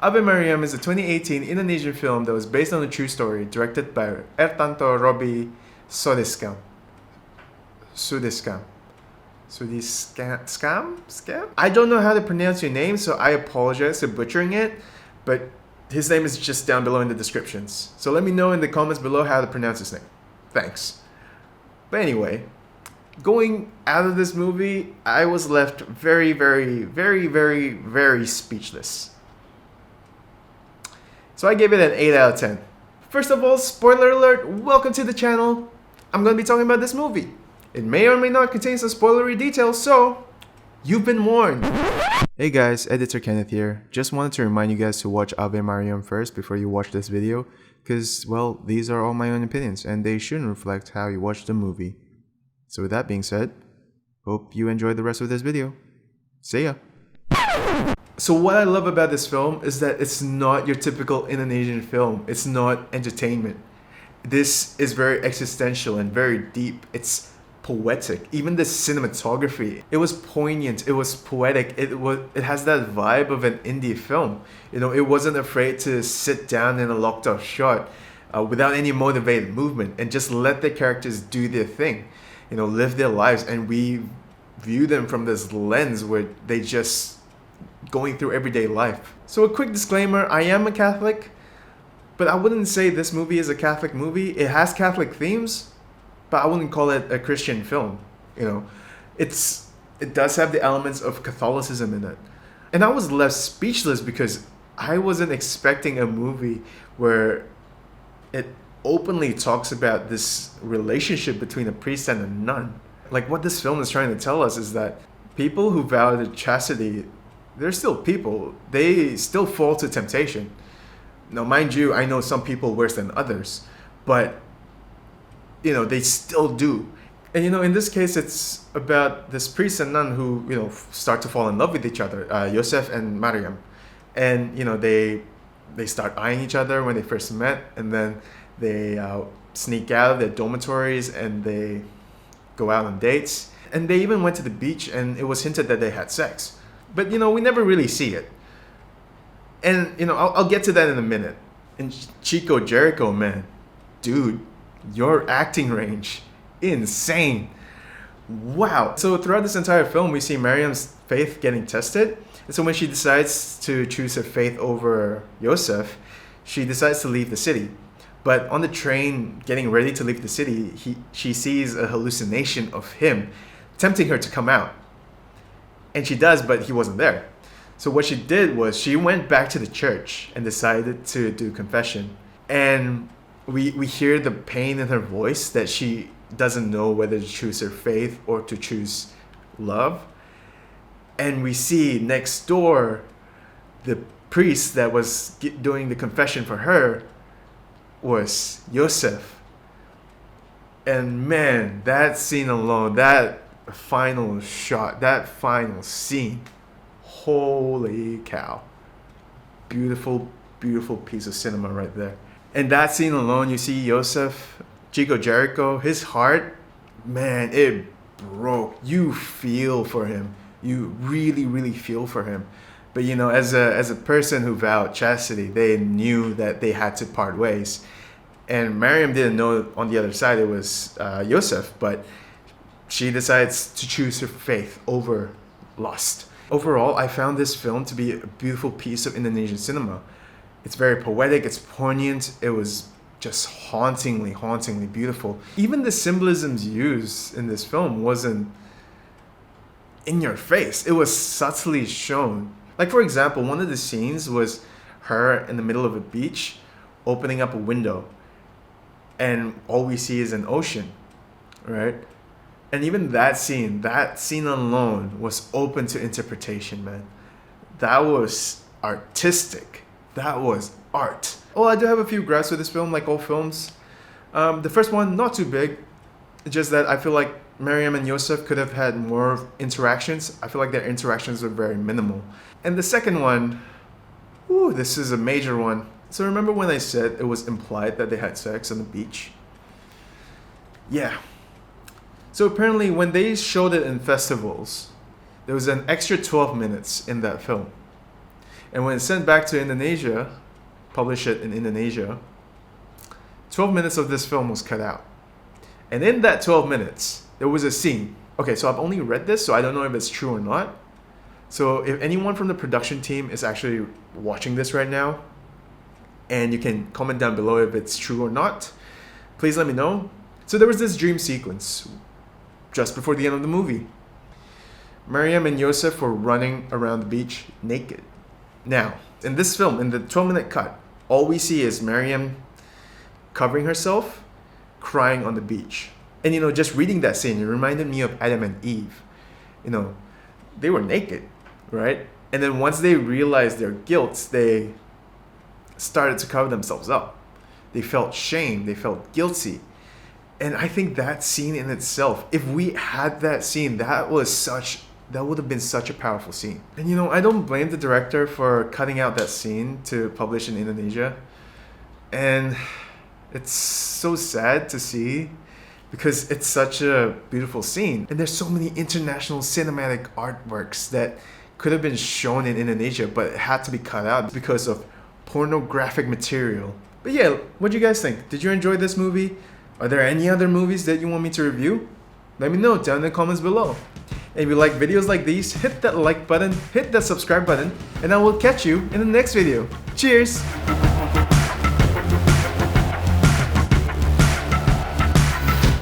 Ave Maryam is a 2018 Indonesian film that was based on a true story, directed by Ertanto Robby Soediskam. Soediskam. Scam? I don't know how to pronounce your name, so I apologize for butchering it, but his name is just down below in the descriptions. So let me know in the comments below how to pronounce his name. Thanks. But anyway, going out of this movie, I was left very, very, very, very, very speechless. So I gave it an 8 out of 10. First of all, spoiler alert, welcome to the channel. I'm going to be talking about this movie. It may or may not contain some spoilery details, so you've been warned. Hey guys, Editor Kenneth here. Just wanted to remind you guys to watch Ave Maryam first before you watch this video, because, well, these are all my own opinions and they shouldn't reflect how you watch the movie. So with that being said, hope you enjoy the rest of this video. See ya! So what I love about this film is that it's not your typical Indonesian film. It's not entertainment. This is very existential and very deep. It's poetic. Even the cinematography, it was poignant, it was poetic, it has that vibe of an indie film. You know, it wasn't afraid to sit down in a locked off shot without any motivated movement and just let the characters do their thing, you know, live their lives, and we view them from this lens where they just going through everyday life. So a quick disclaimer, I am a Catholic, but I wouldn't say this movie is a Catholic movie. It has Catholic themes, but I wouldn't call it a Christian film. You know, it does have the elements of Catholicism in it. And I was left speechless because I wasn't expecting a movie where it openly talks about this relationship between a priest and a nun. Like, what this film is trying to tell us is that people who vow to chastity, they're still people. They still fall to temptation. Now, mind you, I know some people worse than others, but you know, they still do. And you know, in this case, it's about this priest and nun who, you know, start to fall in love with each other, Yosef and Maryam. And you know, they start eyeing each other when they first met, and then they sneak out of their dormitories and they go out on dates. And they even went to the beach, and it was hinted that they had sex. But you know, we never really see it. And you know, I'll get to that in a minute. And Chico Jericho, man, dude, your acting range, insane. Wow. So throughout this entire film, we see Maryam's faith getting tested. And so when she decides to choose her faith over Yosef, she decides to leave the city. But on the train getting ready to leave the city, she sees a hallucination of him tempting her to come out. And she does, but he wasn't there. So what she did was she went back to the church and decided to do confession. And we hear the pain in her voice that she doesn't know whether to choose her faith or to choose love. And we see next door the priest that was doing the confession for her was Yosef. And man, that scene alone, that final shot, that final scene, holy cow. Beautiful, beautiful piece of cinema right there. And that scene alone, you see Yosef, Chico Jericho, his heart, man, it broke. You feel for him. You really, really feel for him. But you know, as a person who vowed chastity, they knew that they had to part ways. And Maryam didn't know on the other side it was Yosef, but she decides to choose her faith over lust. Overall, I found this film to be a beautiful piece of Indonesian cinema. It's very poetic, it's poignant, it was just hauntingly, hauntingly beautiful. Even the symbolisms used in this film wasn't in your face, it was subtly shown. Like, for example, one of the scenes was her in the middle of a beach opening up a window, and all we see is an ocean, right? And even that scene alone was open to interpretation, man. That was artistic. That was art. Well, I do have a few gripes with this film, like all films. The first one, not too big. It's just that I feel like Maryam and Yosef could have had more interactions. I feel like their interactions were very minimal. And the second one, ooh, this is a major one. So remember when I said it was implied that they had sex on the beach? Yeah. So apparently when they showed it in festivals, there was an extra 12 minutes in that film. And when it's sent back to Indonesia, publish it in Indonesia, 12 minutes of this film was cut out. And in that 12 minutes, there was a scene. Okay, so I've only read this, so I don't know if it's true or not. So if anyone from the production team is actually watching this right now, and you can comment down below if it's true or not, please let me know. So there was this dream sequence just before the end of the movie. Maryam and Yosef were running around the beach naked. Now, in this film, in the 12-minute cut, all we see is Maryam covering herself, crying on the beach. And just reading that scene, it reminded me of Adam and Eve. They were naked, right? And then once they realized their guilt, they started to cover themselves up. They felt shame, they felt guilty. And I think that scene in itself, if we had that scene, that would have been such a powerful scene. And I don't blame the director for cutting out that scene to publish in Indonesia. And it's so sad to see because it's such a beautiful scene. And there's so many international cinematic artworks that could have been shown in Indonesia, but it had to be cut out because of pornographic material. But yeah, what do you guys think? Did you enjoy this movie? Are there any other movies that you want me to review? Let me know down in the comments below. And if you like videos like these, hit that like button, hit that subscribe button, and I will catch you in the next video. Cheers!